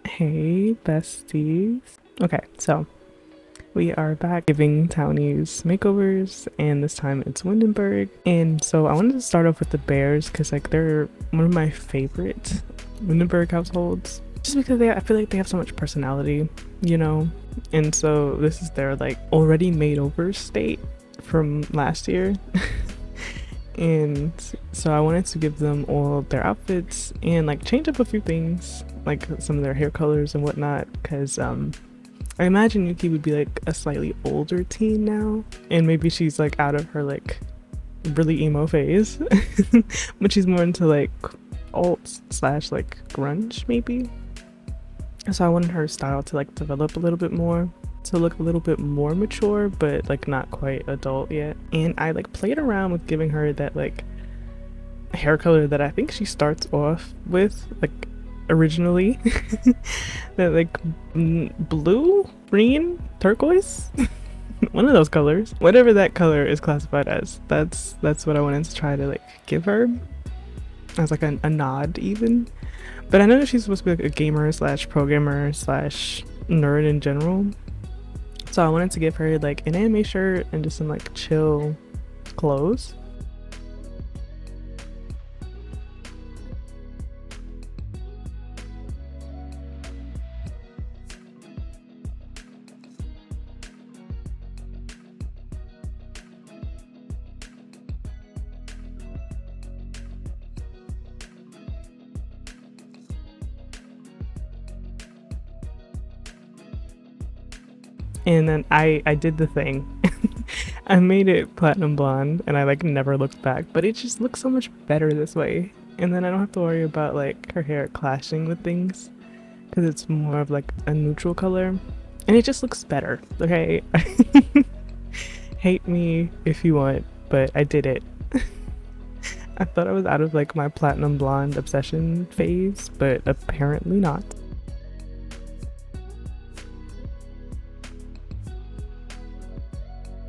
Hey besties. Okay, so we are back giving townies makeovers, and this time it's Windenburg. And so I wanted to start off with the behrs because like they're one of my favorite Windenburg households, just because I feel like they have so much personality, you know. And so this is their like already made over state from last year. And so I wanted to give them all of their outfits and like change up a few things, like some of their hair colors and whatnot, because I imagine Yuki would be like a slightly older teen now, and maybe she's like out of her like really emo phase, but she's more into like alt slash like grunge maybe. So I wanted her style to like develop a little bit more, to look a little bit more mature, but like not quite adult yet. And I like played around with giving her that like hair color that I think she starts off with, like originally, that like blue, green, turquoise, one of those colors, whatever that color is classified as. That's what I wanted to try to like give her as like a nod even. But I know that she's supposed to be like a gamer slash programmer slash nerd in general. So I wanted to give her like an anime shirt and just some like chill clothes. And then I did the thing. I made it platinum blonde and I like never looked back, but it just looks so much better this way. And then I don't have to worry about like her hair clashing with things because it's more of like a neutral color and it just looks better. Okay. Hate me if you want, but I did it. I thought I was out of like my platinum blonde obsession phase, but apparently not.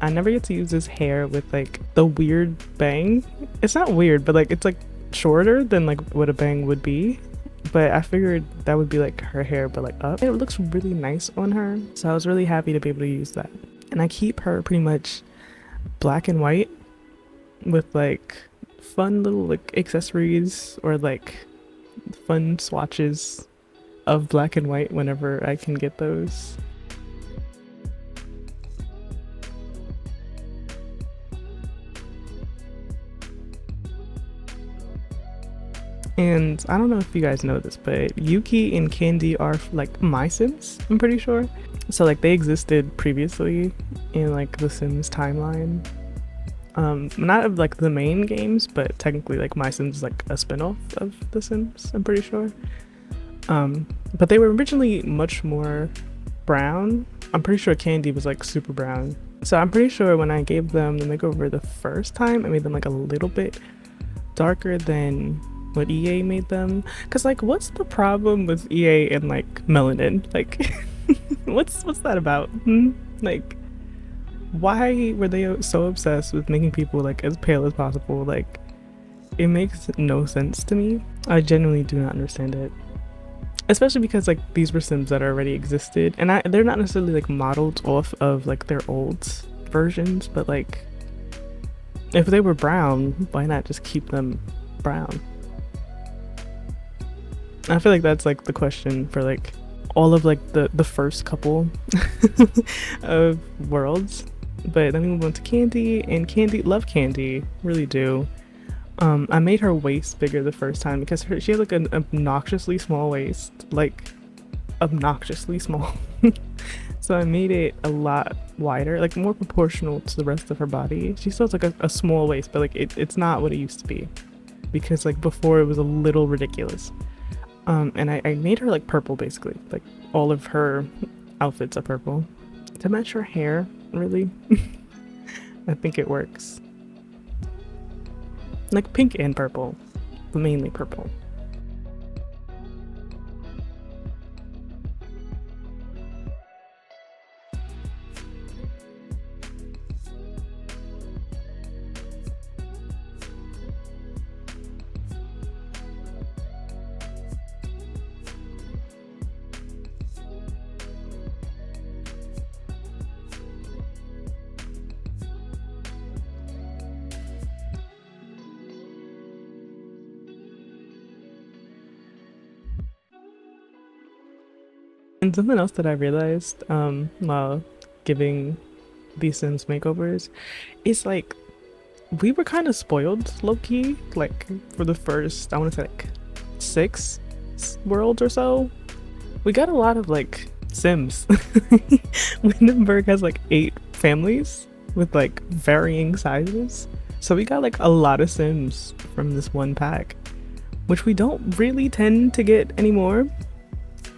I never get to use this hair with like the weird bang. It's not weird, but like it's like shorter than like what a bang would be. But I figured that would be like her hair, but like up. It looks really nice on her. So I was really happy to be able to use that. And I keep her pretty much black and white with like fun little like accessories or like fun swatches of black and white whenever I can get those. And I don't know if you guys know this, but Yuki and Candy are like my Sims, I'm pretty sure. So like they existed previously in like the Sims timeline. Not of like the main games, but technically like my Sims is like a spin-off of the Sims, I'm pretty sure. But they were originally much more brown. I'm pretty sure Candy was like super brown. So I'm pretty sure when I gave them the makeover the first time, I made them like a little bit darker than what EA made them. Cause like what's the problem with EA and like melanin? Like what's that about? Like why were they so obsessed with making people like as pale as possible? Like it makes no sense to me. I genuinely do not understand it, especially because like these were Sims that already existed and they're not necessarily like modeled off of like their old versions, but like if they were brown, why not just keep them brown? I feel like that's like the question for like all of like the first couple of worlds. But then we move on to Candy, and love Candy, really do. I made her waist bigger the first time because she has like an obnoxiously small waist, like obnoxiously small. So I made it a lot wider, like more proportional to the rest of her body. She still has like a small waist, but like it's not what it used to be, because like before it was a little ridiculous. And I made her like purple basically, like all of her outfits are purple to match her hair, really. I think it works. Like pink and purple, but mainly purple. And something else that I realized while giving these Sims makeovers is like we were kind of spoiled low-key, like for the first, I want to say like 6 worlds or so. We got a lot of like Sims. Windenburg has like 8 families with like varying sizes. So we got like a lot of Sims from this one pack, which we don't really tend to get anymore.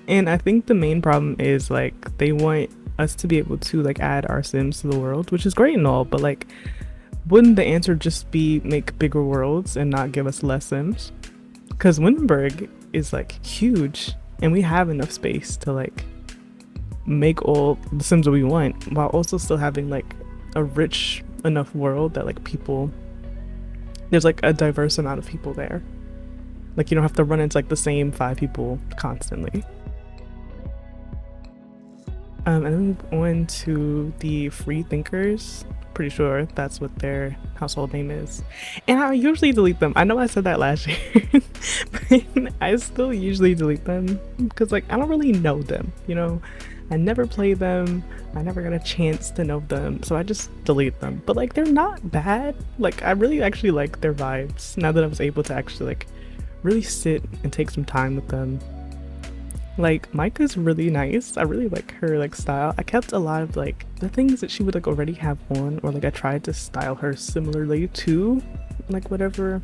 And I think the main problem is like they want us to be able to like add our Sims to the world, which is great and all, but like wouldn't the answer just be make bigger worlds and not give us less Sims? Because Windenburg is like huge and we have enough space to like make all the Sims that we want while also still having like a rich enough world that like people, there's like a diverse amount of people there. Like you don't have to run into like the same 5 people constantly. And then move on to the free thinkers. Pretty sure that's what their household name is. And I usually delete them. I know I said that last year, but I still usually delete them because like I don't really know them, you know? I never play them. I never got a chance to know them, so I just delete them. But like they're not bad. Like I really actually like their vibes now that I was able to actually like really sit and take some time with them. Like Micah's really nice. I really like her like style. I kept a lot of like the things that she would like already have on, or like I tried to style her similarly to like whatever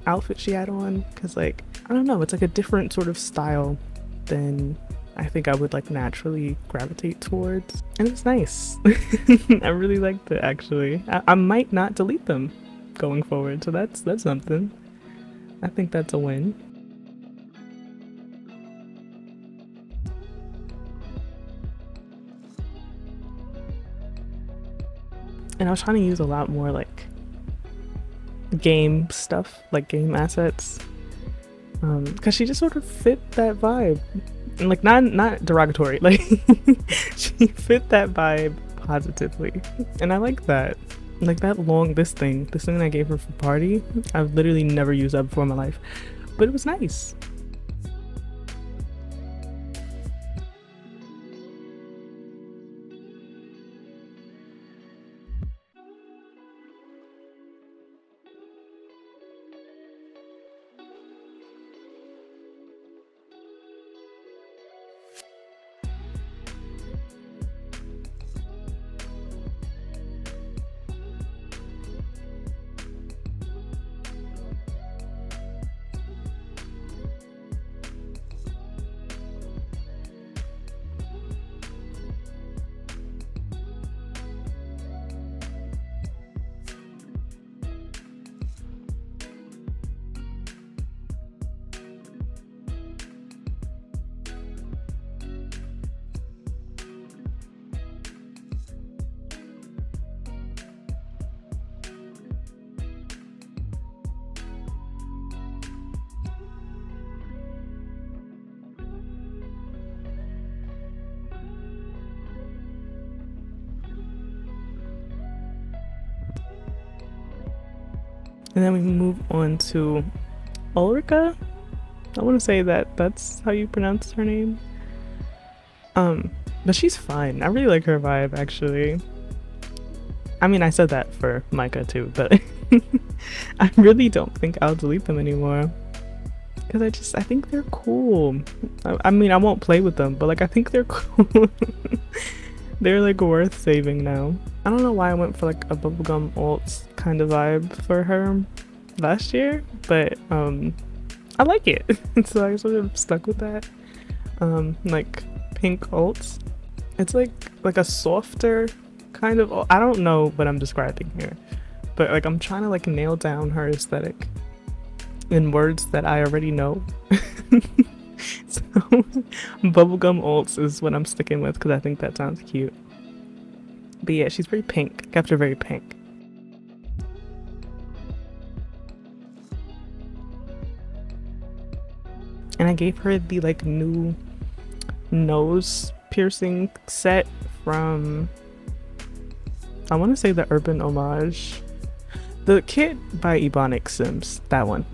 outfit she had on, because like I don't know, it's like a different sort of style than I think I would like naturally gravitate towards, and it's nice. I really liked it actually. I might not delete them going forward, so that's something. I think that's a win. And I was trying to use a lot more like game stuff, like game assets, because she just sort of fit that vibe, and like not derogatory, like she fit that vibe positively, and I like that. Like that this thing I gave her for party, I've literally never used that before in my life, but it was nice. And then we move on to Ulrika. I want to say that that's how you pronounce her name. But she's fine. I really like her vibe actually. I mean, I said that for Micah too, but I really don't think I'll delete them anymore. Because I think they're cool. I mean, I won't play with them, but like I think they're cool. They're like worth saving now. I don't know why I went for like a bubblegum alt kind of vibe for her last year, but I like it. So I sort of stuck with that. Like pink alts. It's like a softer kind of, I don't know what I'm describing here, but like I'm trying to like nail down her aesthetic in words that I already know. So bubblegum alts is what I'm sticking with because I think that sounds cute. But yeah, she's very pink. Kept her very pink. And I gave her the like new nose piercing set from, I want to say the Urban Homage. The kit by Ebonic Sims, that one.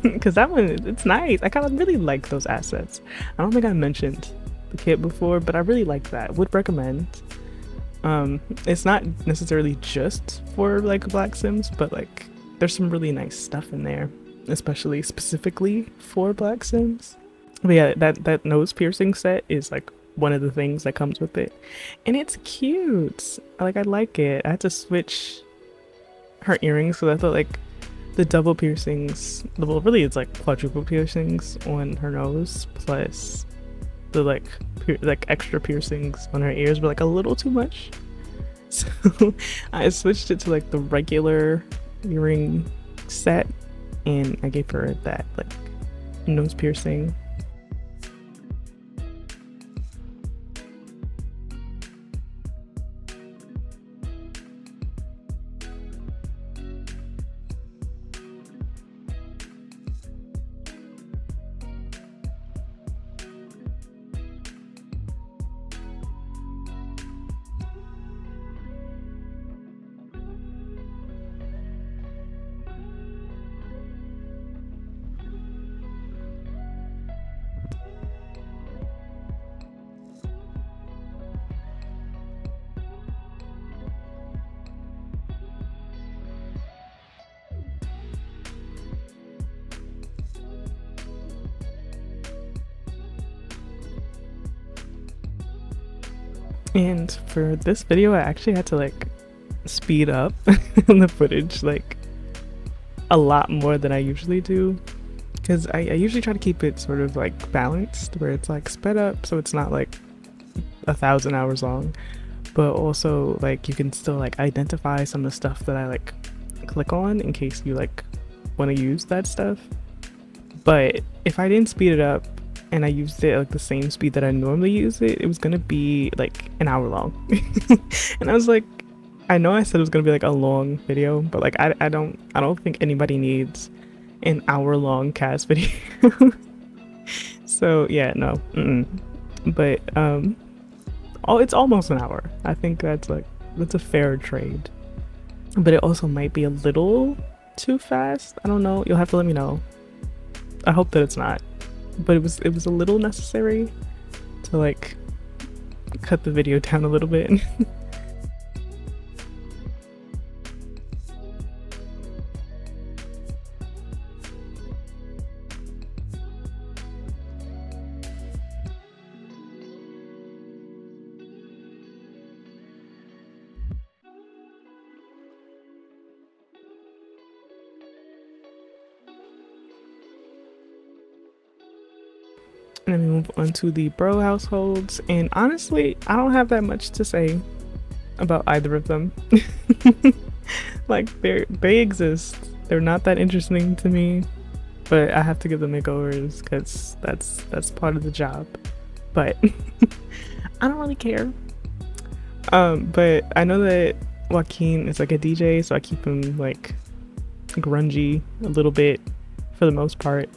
Because that one, it's nice. I kind of really like those assets. I don't think I mentioned the kit before, but I really like that. Would recommend. It's not necessarily just for like black sims, but like there's some really nice stuff in there, especially specifically for black sims. But yeah, that nose piercing set is like one of the things that comes with it, and it's cute. Like I like it. I had to switch her earrings because I thought like the double piercings, well really it's like quadruple piercings on her nose plus the like extra piercings on her ears were like a little too much. So I switched it to like the regular earring set, and I gave her that like nose piercing. And for this video, I actually had to like speed up the footage like a lot more than I usually do, because I usually try to keep it sort of like balanced where it's like sped up so it's not like 1,000 hours long, but also like you can still like identify some of the stuff that I like click on in case you like want to use that stuff. But if I didn't speed it up and I used it at like the same speed that I normally use it, it was gonna be like an hour long. And I was like, I know I said it was gonna be like a long video, but like I don't think anybody needs an hour-long cast video. So yeah, no. But it's almost an hour. I think that's a fair trade. But it also might be a little too fast. I don't know. You'll have to let me know. I hope that it's not. But it was a little necessary to like cut the video down a little bit. And then we move on to the bro households, and honestly I don't have that much to say about either of them. Like they exist, they're not that interesting to me, but I have to give them makeovers because that's part of the job. But I don't really care. But I know that Joaquin is like a DJ, so I keep him like grungy a little bit for the most part.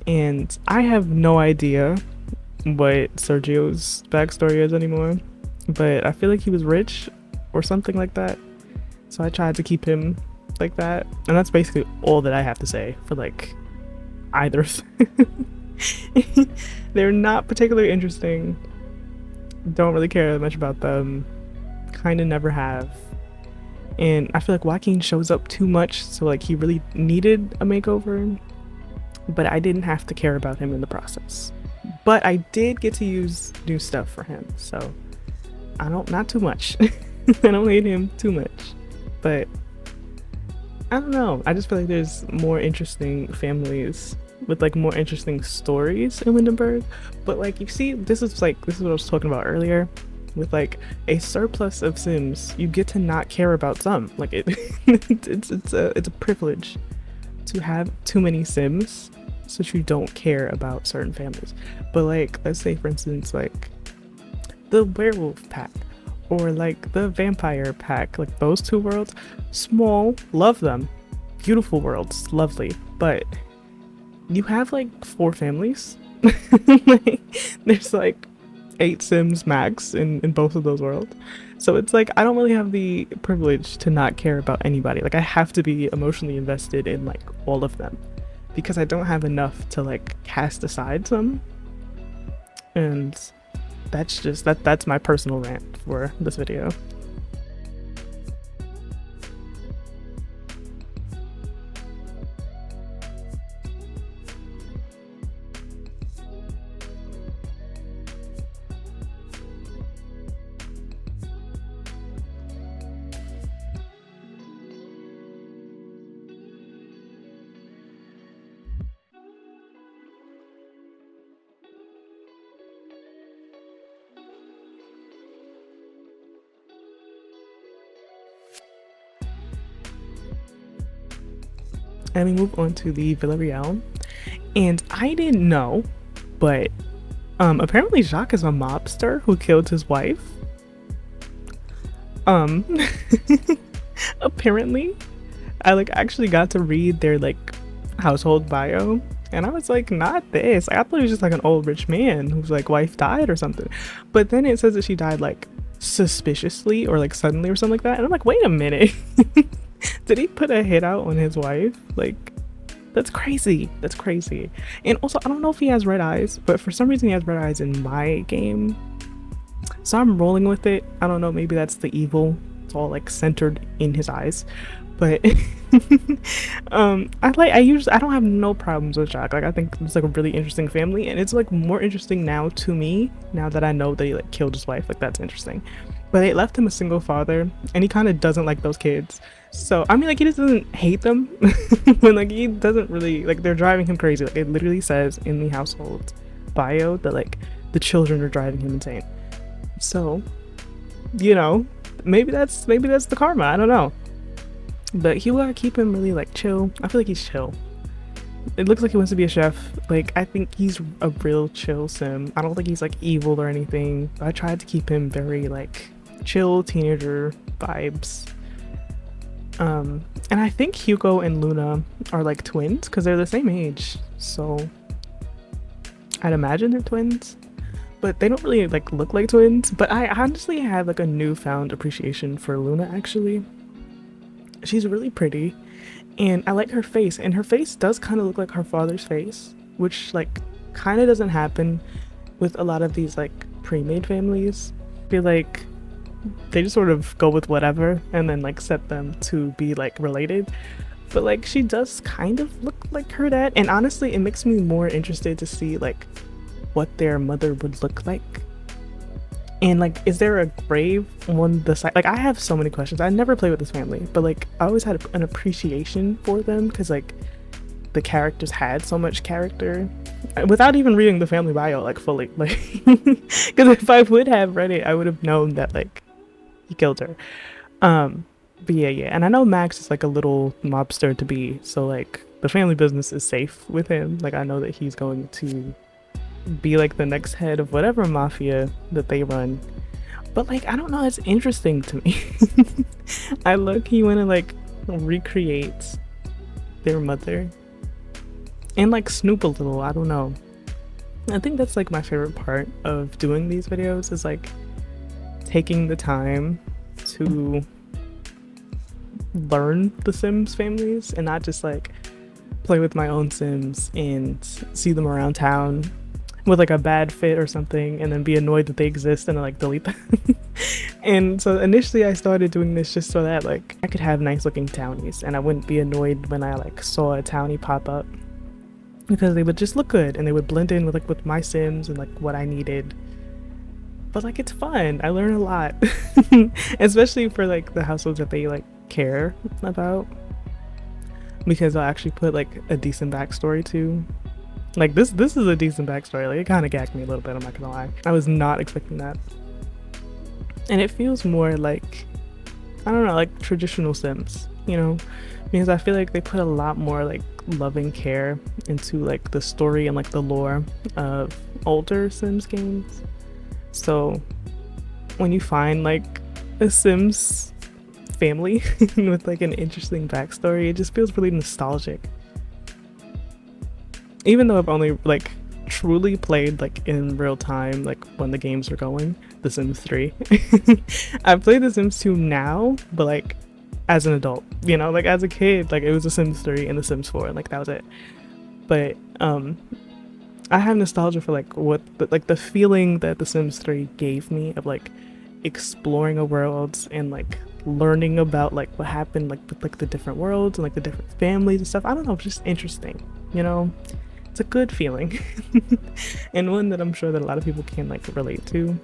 And I have no idea what Sergio's backstory is anymore, but I feel like he was rich or something like that, so I tried to keep him like that, and that's basically all that I have to say for like either of them. They're not particularly interesting, don't really care that much about them, kind of never have, and I feel like Joaquin shows up too much, so like he really needed a makeover. But I didn't have to care about him in the process. But I did get to use new stuff for him, so not too much. I don't hate him too much. But I don't know. I just feel like there's more interesting families with like more interesting stories in Windenburg. But like you see, this is what I was talking about earlier. With like a surplus of Sims, you get to not care about some. Like it's a privilege to have too many Sims so that you don't care about certain families. But like, let's say for instance like the werewolf pack or like the vampire pack, like those two worlds, small, love them, beautiful worlds, lovely, but you have like 4 families. Like, there's like 8 Sims max in both of those worlds. So it's like I don't really have the privilege to not care about anybody. Like I have to be emotionally invested in like all of them because I don't have enough to like cast aside some. And that's just that's my personal rant for this video. And we move on to the Villareal. And I didn't know, but apparently Jacques is a mobster who killed his wife. Apparently. I like actually got to read their like household bio, and I was like, not this. I thought he was just like an old rich man whose like wife died or something. But then it says that she died like suspiciously or like suddenly or something like that. And I'm like, wait a minute. Did he put a hit out on his wife? Like, that's crazy. That's crazy. And also, I don't know if he has red eyes, but for some reason he has red eyes in my game. So I'm rolling with it. I don't know, maybe that's the evil. It's all like centered in his eyes. But I don't have no problems with Jacques. Like, I think it's like a really interesting family, and it's like more interesting now to me now that I know that he like killed his wife. Like, that's interesting. But they left him a single father, and he kind of doesn't like those kids. So I mean, like, he just doesn't hate them, but like he doesn't really like, they're driving him crazy. Like, it literally says in the household bio that like the children are driving him insane. So, you know, maybe that's the karma. I don't know. But he will keep him really like chill. I feel like he's chill. It looks like he wants to be a chef. Like, I think he's a real chill sim. I don't think he's like evil or anything. I tried to keep him very like chill teenager vibes. And I think Hugo and Luna are like twins because they're the same age. So I'd imagine they're twins. But they don't really like look like twins. But I honestly have like a newfound appreciation for Luna actually. She's really pretty. And I like her face, and her face does kind of look like her father's face, which like kind of doesn't happen with a lot of these like pre-made families. I feel like they just sort of go with whatever and then like set them to be like related. But like, she does kind of look like her dad, and honestly it makes me more interested to see like what their mother would look like. And like, is there a grave on the side? Like, I have so many questions. I never played with this family, but like I always had an appreciation for them because like the characters had so much character without even reading the family bio like fully. Like, because if I would have read it, I would have known that like he killed her. But yeah. And I know Max is like a little mobster to be, so like the family business is safe with him. Like, I know that he's going to be like the next head of whatever mafia that they run. But like, I don't know, it's interesting to me. I low-key want to like recreate their mother and like snoop a little. I don't know, I think that's like my favorite part of doing these videos, is like taking the time to learn the Sims families and not just like play with my own Sims and see them around town with like a bad fit or something and then be annoyed that they exist and then like delete them. And so initially I started doing this just so that like I could have nice looking townies and I wouldn't be annoyed when I like saw a townie pop up, because they would just look good and they would blend in with like with my Sims and like what I needed. But like, it's fun. I learn a lot. Especially for like the households that they like care about, because I'll actually put like a decent backstory to. Like, this is a decent backstory. Like, it kind of gagged me a little bit, I'm not gonna lie. I was not expecting that. And it feels more like, I don't know, like traditional Sims, you know? Because I feel like they put a lot more like loving care into like the story and like the lore of older Sims games. So when you find like a Sims family with like an interesting backstory, it just feels really nostalgic. Even though I've only like truly played like in real time, like when the games are going, The Sims 3. I've played The Sims 2 now, but like as an adult, you know, like as a kid, like it was The Sims 3 and The Sims 4, and like that was it. But I have nostalgia for like what like the feeling that The Sims 3 gave me of like exploring a world and like learning about like what happened like with like the different worlds and like the different families and stuff. I don't know, it's just interesting, you know? It's a good feeling. And one that I'm sure that a lot of people can like relate to.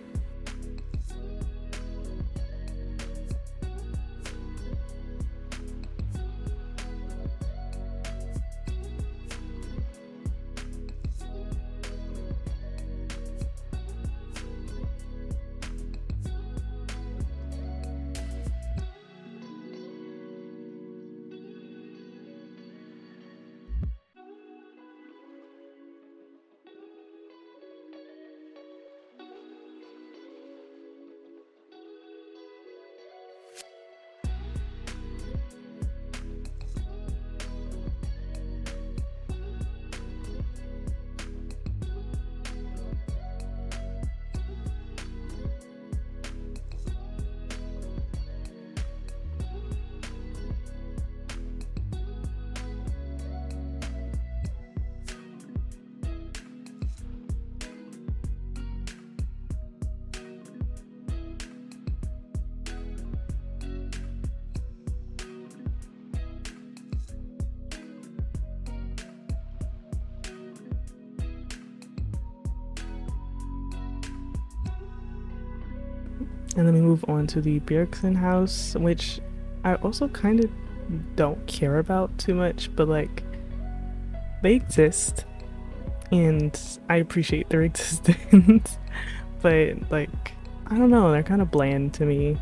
And then we move on to the Bjergsens house, which I also kind of don't care about too much, but like they exist and I appreciate their existence. But like I don't know, they're kind of bland to me.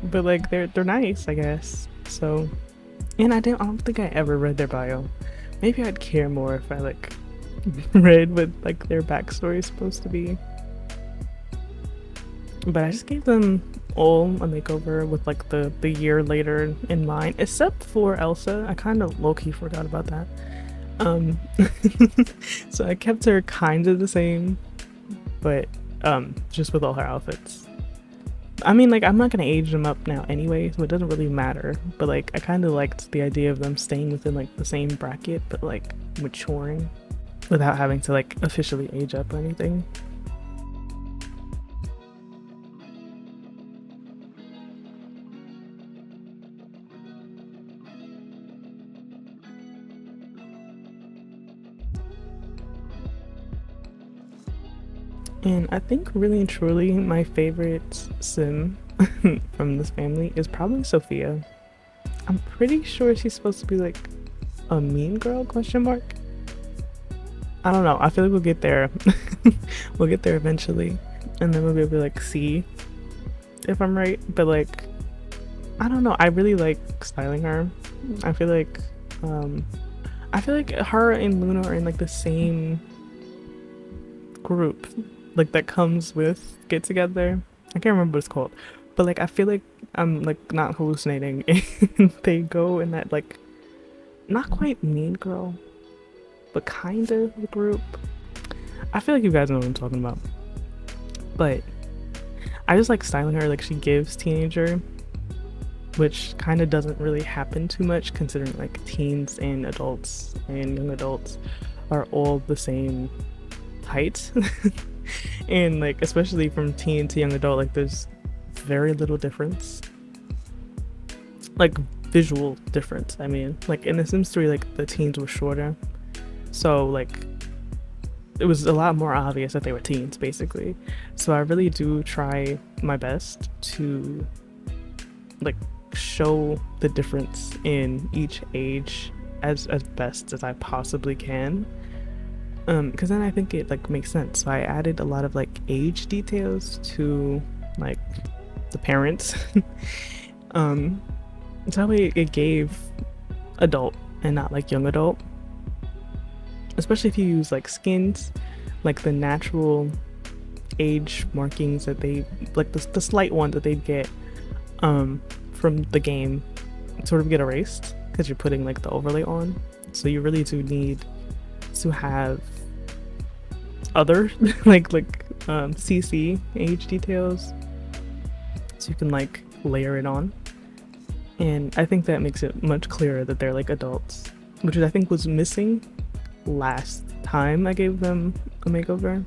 But like they're nice, I guess. So, and I don't think I ever read their bio. Maybe I'd care more if I like read what like their backstory is supposed to be. But I just gave them all a makeover with like the year later in mind, except for Elsa. I kind of low-key forgot about that. So I kept her kind of the same, but just with all her outfits. I mean, like I'm not gonna age them up now anyway, so it doesn't really matter. But like I kind of liked the idea of them staying within like the same bracket, but like maturing without having to like officially age up or anything. And I think really and truly my favorite sim from this family is probably Sophia. I'm pretty sure she's supposed to be like a mean girl question mark. I don't know. I feel like we'll get there. We'll get there eventually. And then we'll be able to like see if I'm right. But like I don't know. I really like styling her. I feel like her and Luna are in like the same group like that comes with Get Together. I can't remember what it's called, but like I feel like I'm like not hallucinating and they go in that like not quite mean girl but kind of group. I feel like you guys know what I'm talking about, but I just like styling her. Like she gives teenager, which kind of doesn't really happen too much considering like teens and adults and young adults are all the same height. And like especially from teen to young adult, like there's very little difference, like visual difference. I mean, like in The Sims 3 like the teens were shorter, so like it was a lot more obvious that they were teens basically. So I really do try my best to like show the difference in each age as best as I possibly can. Because then I think it like makes sense. So I added a lot of like age details to like the parents. So that way it gave adult and not like young adult. Especially if you use like skins, like the natural age markings that they like the slight ones that they'd get from the game sort of get erased because you're putting like the overlay on. So you really do need to have other like CC age details so you can like layer it on, and I think that makes it much clearer that they're like adults, which I think was missing last time I gave them a makeover.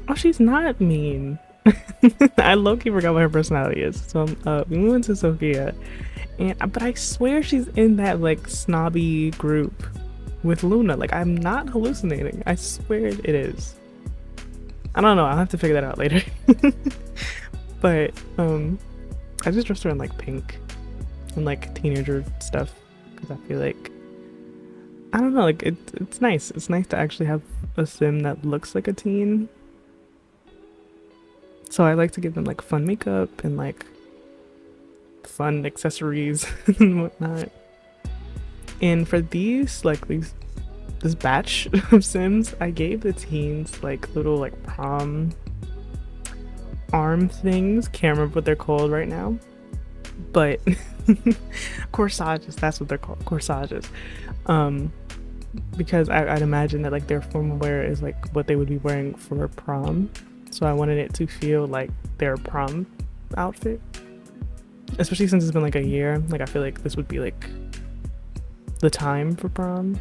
Oh, she's not mean. I low-key forgot what her personality is. So we moved into Sophia, and but I swear she's in that like snobby group with Luna. Like, I'm not hallucinating. I swear it is. I don't know. I'll have to figure that out later. But I just dressed her in like pink and like teenager stuff because I feel like, I don't know, like it's nice. It's nice to actually have a sim that looks like a teen. So I like to give them like fun makeup and like fun accessories and whatnot. And for these, like this batch of sims, I gave the teens like little like prom arm things. Can't remember what they're called right now, but corsages, that's what they're called, corsages. Because I'd imagine that like their formal wear is like what they would be wearing for prom. So I wanted it to feel like their prom outfit, especially since it's been like a year. Like, I feel like this would be like the time for prom.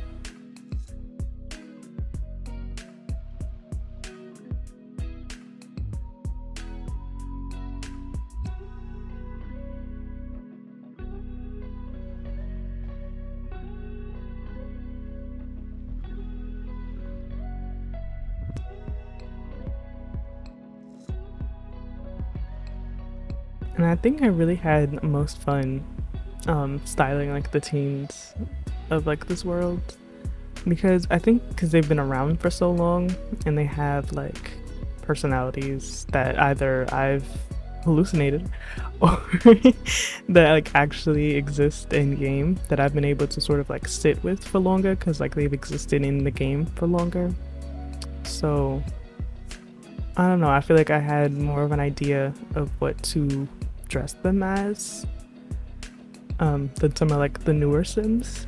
And I think I really had most fun styling like the teens of like this world, because I think because they've been around for so long and they have like personalities that either I've hallucinated or that like actually exist in game, that I've been able to sort of like sit with for longer because like they've existed in the game for longer. So I don't know, I feel like I had more of an idea of what to dress them as than some of like the newer sims.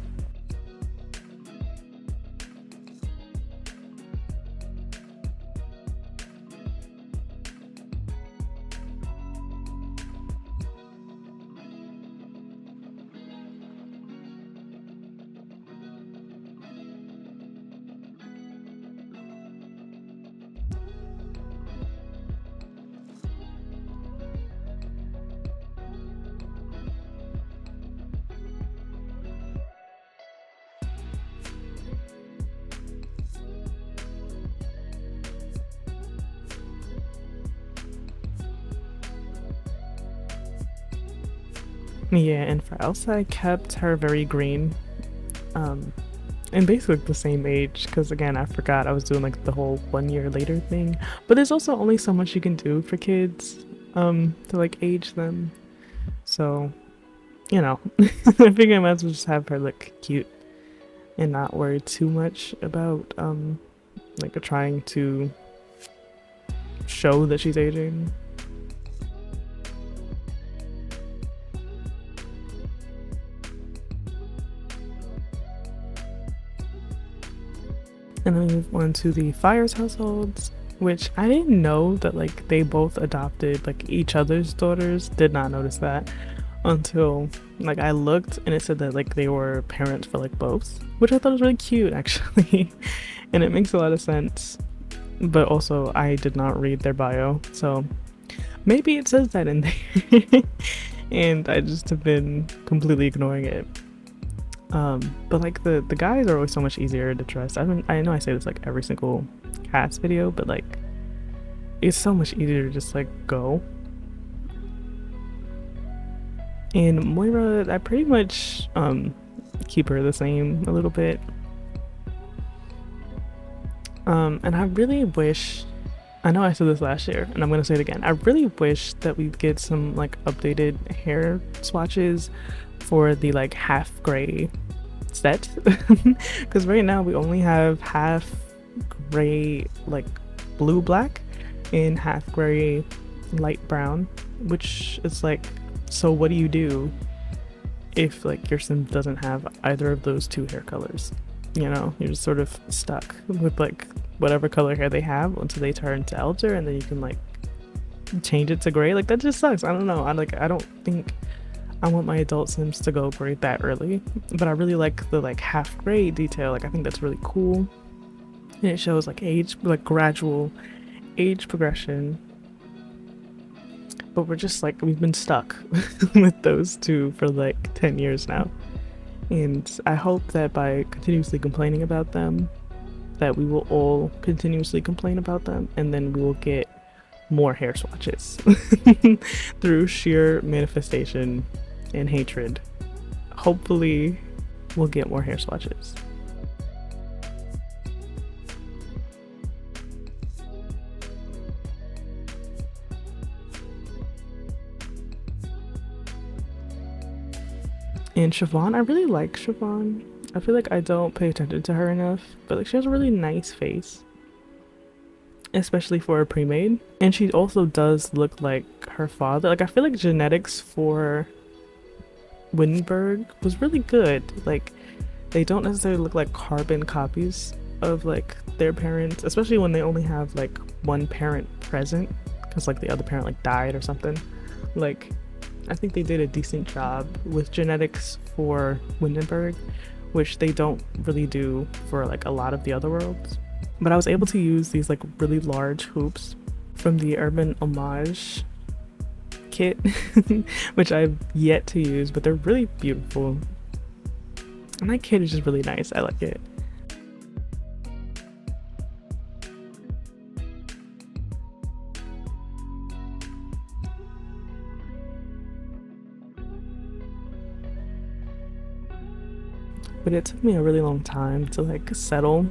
Yeah, and for Elsa, I kept her very green, and basically the same age, because again, I forgot I was doing like the whole 1 year later thing. But there's also only so much you can do for kids, to like age them. So, you know, I figured I might as well just have her look cute and not worry too much about like trying to show that she's aging. And then we move on to the Fyres households, which I didn't know that like they both adopted like each other's daughters. Did not notice that until like I looked and it said that like they were parents for like both, which I thought was really cute actually. And it makes a lot of sense. But also I did not read their bio, so maybe it says that in there. And I just have been completely ignoring it. But like the guys are always so much easier to trust. I know I say this like every single cast video, but like it's so much easier to just like go. And Moira, I pretty much keep her the same a little bit. And I really wish, I know I said this last year and I'm gonna say it again, I really wish that we'd get some like updated hair swatches for the like half gray set, because right now we only have half gray like blue black and half gray light brown, which is like, so what do you do if like your sim doesn't have either of those two hair colors? You know, you're just sort of stuck with like whatever color hair they have until they turn to elder, and then you can like change it to gray. Like that just sucks. I don't know. I don't think I want my adult sims to go gray that early, but I really like the like half gray detail. Like I think that's really cool, and it shows like age, like gradual age progression. But we're just like, we've been stuck with those two for like 10 years now. And I hope that by continuously complaining about them, that we will all continuously complain about them, and then we will get more hair swatches through sheer manifestation and hatred. Hopefully we'll get more hair swatches. And Siobhan, I really like Siobhan. I feel like I don't pay attention to her enough, but like she has a really nice face, especially for a pre-made. And she also does look like her father. Like I feel like genetics for Windenburg was really good. Like they don't necessarily look like carbon copies of like their parents, especially when they only have like one parent present because like the other parent like died or something. Like I think they did a decent job with genetics for Windenburg, which they don't really do for like a lot of the other worlds. But I was able to use these like really large hoops from the Urban Homage kit, which I've yet to use, but they're really beautiful. And that kit is just really nice. I like it. But it took me a really long time to like settle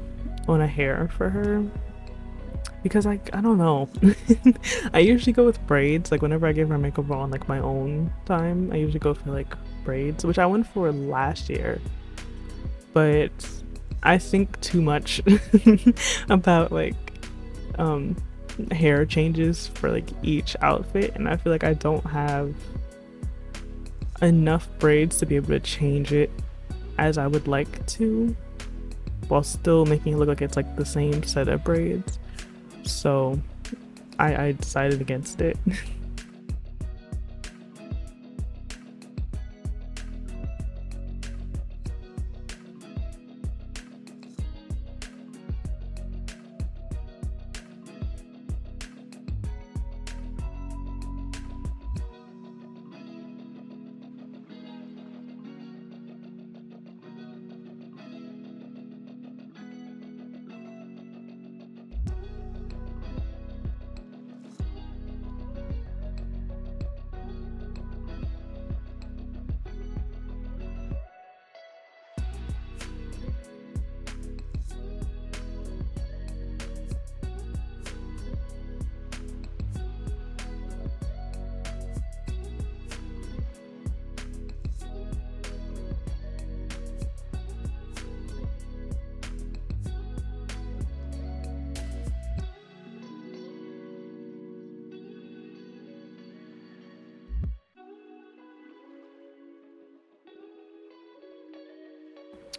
on a hair for her, because like I don't know. I usually go with braids. Like whenever I give her a makeover on like my own time, I usually go for like braids, which I went for last year, but I think too much about like hair changes for like each outfit, and I feel like I don't have enough braids to be able to change it as I would like to, while still making it look like it's like the same set of braids. So I decided against it.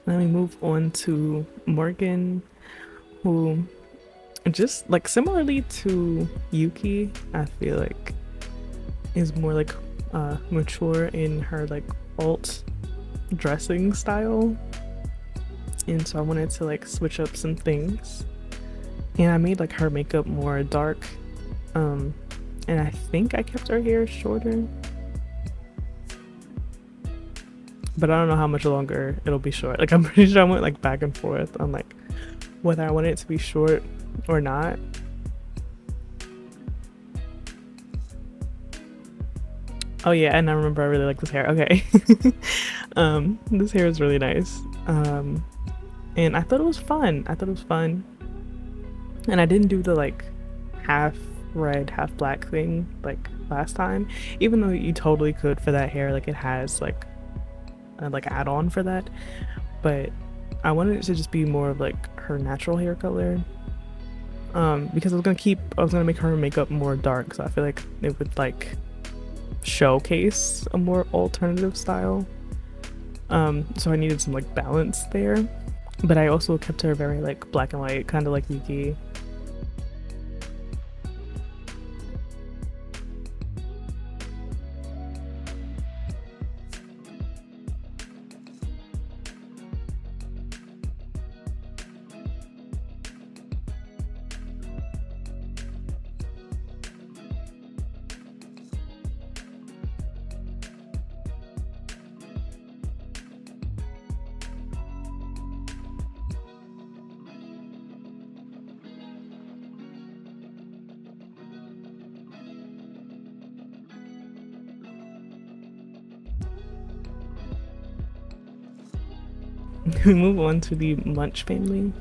Then we move on to Morgan, who just like similarly to Yuki, I feel like is more like mature in her like alt dressing style. And so I wanted to like switch up some things, and I made like her makeup more dark, and I think I kept her hair shorter, but I don't know how much longer it'll be short. Like I'm pretty sure I went like back and forth on like whether I wanted it to be short or not. Oh yeah, and I remember I really like this hair. Okay. This hair is really nice. And I thought it was fun. And I didn't do the like half red, half black thing like last time, even though you totally could for that hair. Like it has like add-on for that, but I wanted it to just be more of like her natural hair color, because I was gonna make her makeup more dark, so I feel like it would like showcase a more alternative style. So I needed some like balance there, but I also kept her very like black and white, kind of like Yuki. We move on to the Munch family.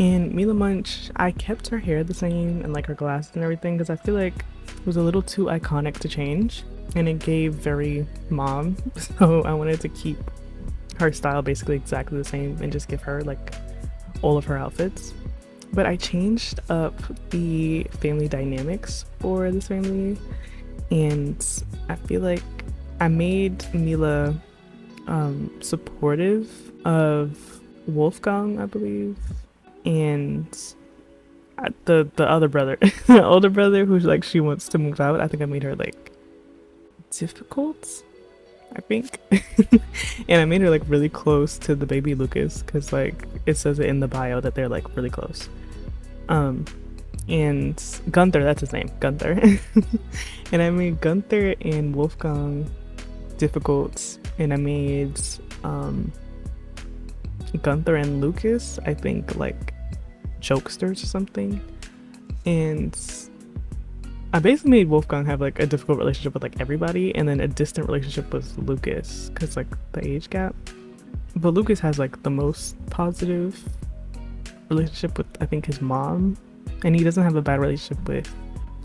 And Mila Munch, I kept her hair the same and like her glasses and everything because I feel like it was a little too iconic to change and it gave very mom. So I wanted to keep her style basically exactly the same and just give her like all of her outfits. But I changed up the family dynamics for this family and I feel like I made Mila supportive of Wolfgang, I believe, and the other brother, the older brother, who's like she wants to move out. I think I made her like difficult, I think, and I made her like really close to the baby Lucas because like it says it in the bio that they're like really close. And Gunther, that's his name, Gunther, and I made Gunther and Wolfgang difficult, and I made Gunther and Lucas, I think, like jokesters or something. And I basically made Wolfgang have like a difficult relationship with like everybody and then a distant relationship with Lucas because like the age gap. But Lucas has like the most positive relationship with I think his mom, and he doesn't have a bad relationship with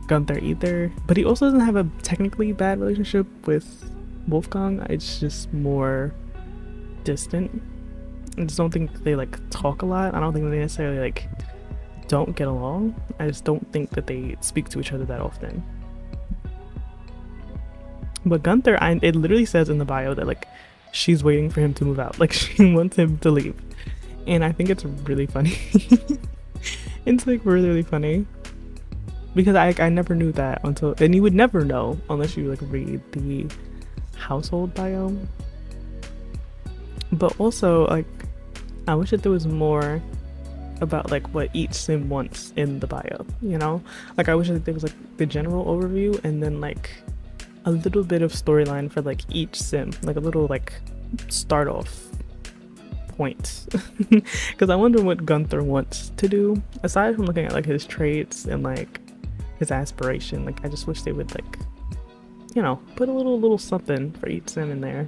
Gunther either, but he also doesn't have a technically bad relationship with Wolfgang. It's just more distant. I just don't think they like talk a lot. I don't think they necessarily like don't get along. I just don't think that they speak to each other that often. But Gunther, it literally says in the bio that like she's waiting for him to move out. Like she wants him to leave. And I think it's really funny. It's like really, really funny. Because I never knew that until, and you would never know unless you like read the household bio. But also like I wish that there was more about like what each sim wants in the bio, you know? Like I wish that there was like the general overview and then like a little bit of storyline for like each sim, like a little like start off point. Because I wonder what Gunther wants to do aside from looking at like his traits and like his aspiration. Like I just wish they would like, you know, put a little something for each sim in there.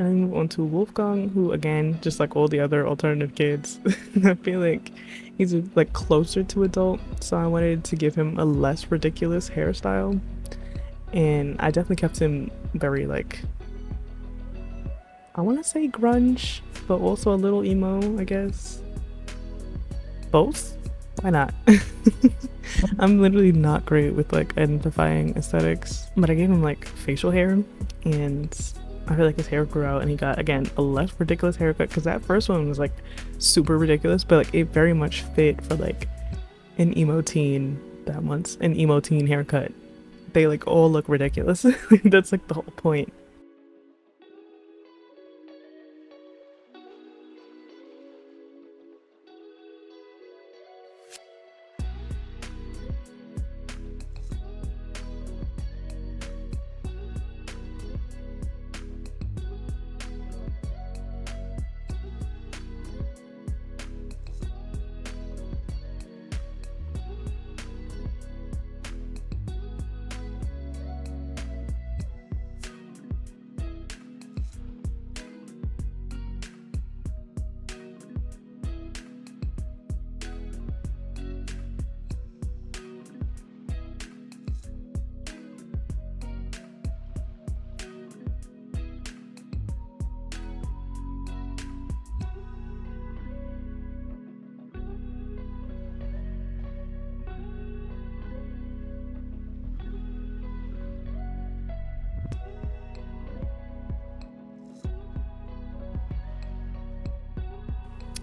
And then move on to Wolfgang, who again, just like all the other alternative kids, I feel like he's like closer to adult, so I wanted to give him a less ridiculous hairstyle. And I definitely kept him very like, I want to say grunge, but also a little emo, I guess. Both? Why not? I'm literally not great with like identifying aesthetics, but I gave him like facial hair, and I feel like his hair grew out and he got, again, a less ridiculous haircut, because that first one was like super ridiculous, but like it very much fit for like an emo teen that wants an emo teen haircut. They like all look ridiculous. That's like the whole point.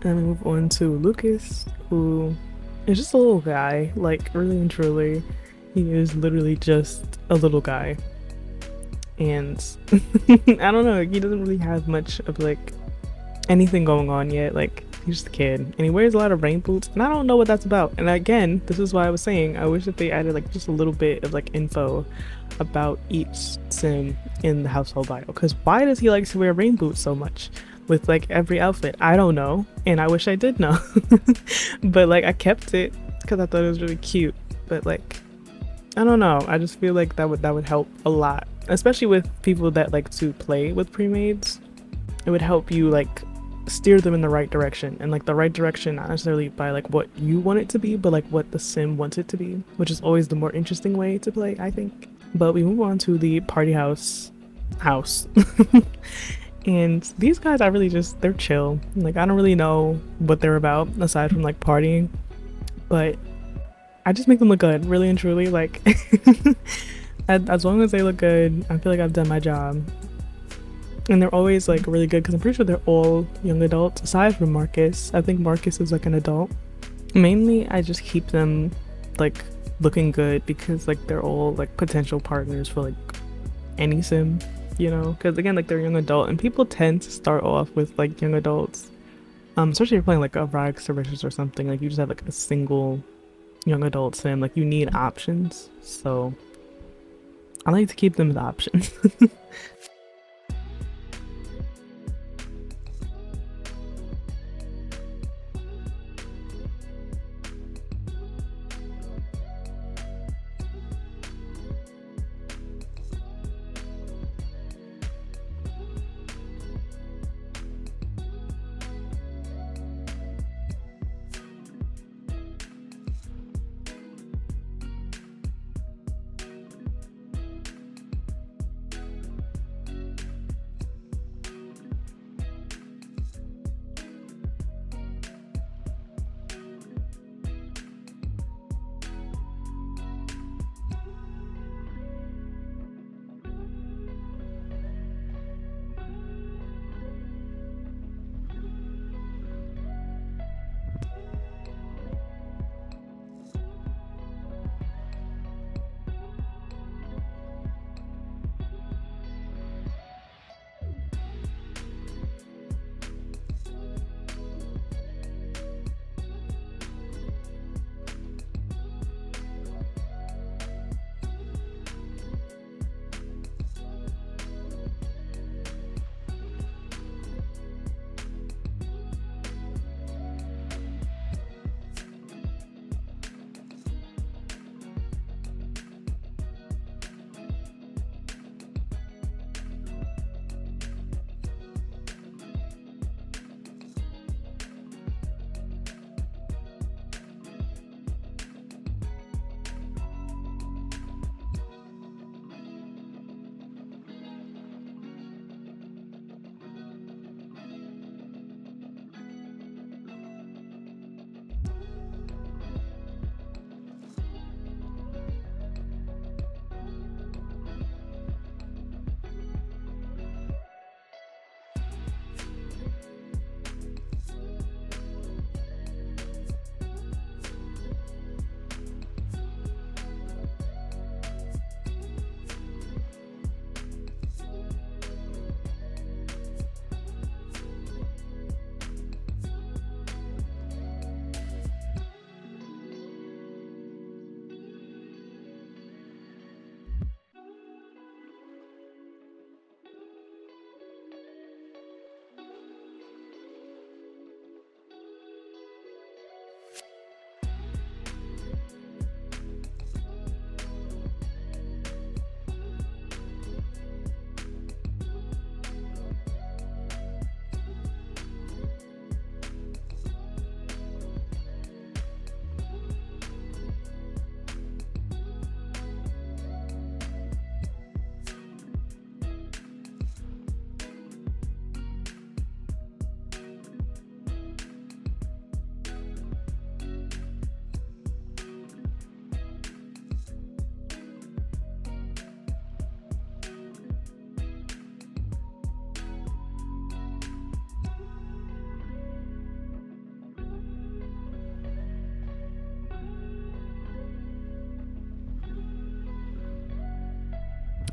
And we move on to Lucas, who is just a little guy, like really and truly. He is literally just a little guy. And I don't know, he doesn't really have much of like anything going on yet. Like, he's just a kid and he wears a lot of rain boots, and I don't know what that's about. And again, this is why I was saying I wish that they added like just a little bit of like info about each sim in the household bio, because why does he like to wear rain boots so much with like every outfit? I don't know, and I wish I did know. But like I kept it because I thought it was really cute. But like, I don't know, I just feel like that would help a lot, especially with people that like to play with pre-mades. It would help you like steer them in the right direction, and like the right direction not necessarily by like what you want it to be, but like what the sim wants it to be, which is always the more interesting way to play, I think. But we move on to the party house. And these guys, I really just, they're chill. Like, I don't really know what they're about aside from like partying, but I just make them look good, really and truly. Like, as long as they look good, I feel like I've done my job. And they're always like really good because I'm pretty sure they're all young adults aside from Marcus. I think Marcus is like an adult. Mainly, I just keep them like looking good because like they're all like potential partners for like any sim, you know, because again, like they're young adult and people tend to start off with like young adults, especially if you're playing like a rags to riches or something. Like you just have like a single young adult sim, like you need options, so I like to keep them as options.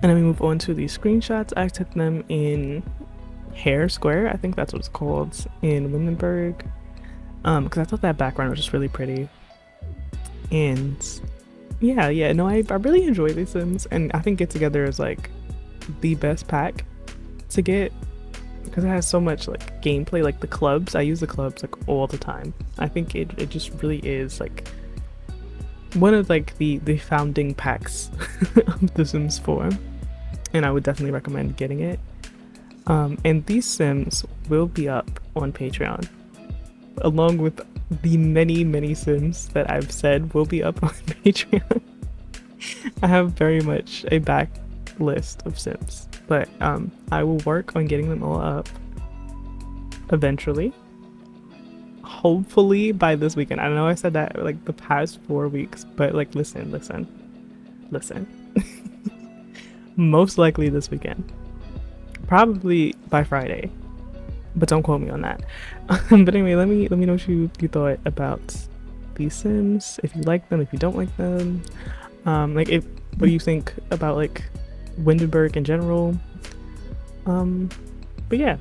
And then we move on to the screenshots. I took them in Hair Square, I think that's what it's called, in Windenburg, because I thought that background was just really pretty. And yeah, no, I really enjoy these Sims, and I think Get Together is like the best pack to get because it has so much like gameplay. Like the clubs, I use the clubs like all the time. I think it just really is like one of like the founding packs of the Sims 4, and I would definitely recommend getting it. And these Sims will be up on Patreon, along with the many Sims that I've said will be up on Patreon. I have very much a back list of Sims, but I will work on getting them all up eventually. Hopefully by this weekend. I know I said that like the past 4 weeks, but like listen. Most likely this weekend. Probably by Friday, but don't quote me on that. But anyway, let me know what you thought about these Sims, if you like them, if you don't like them, like what do you think about like Windenburg in general. But yeah,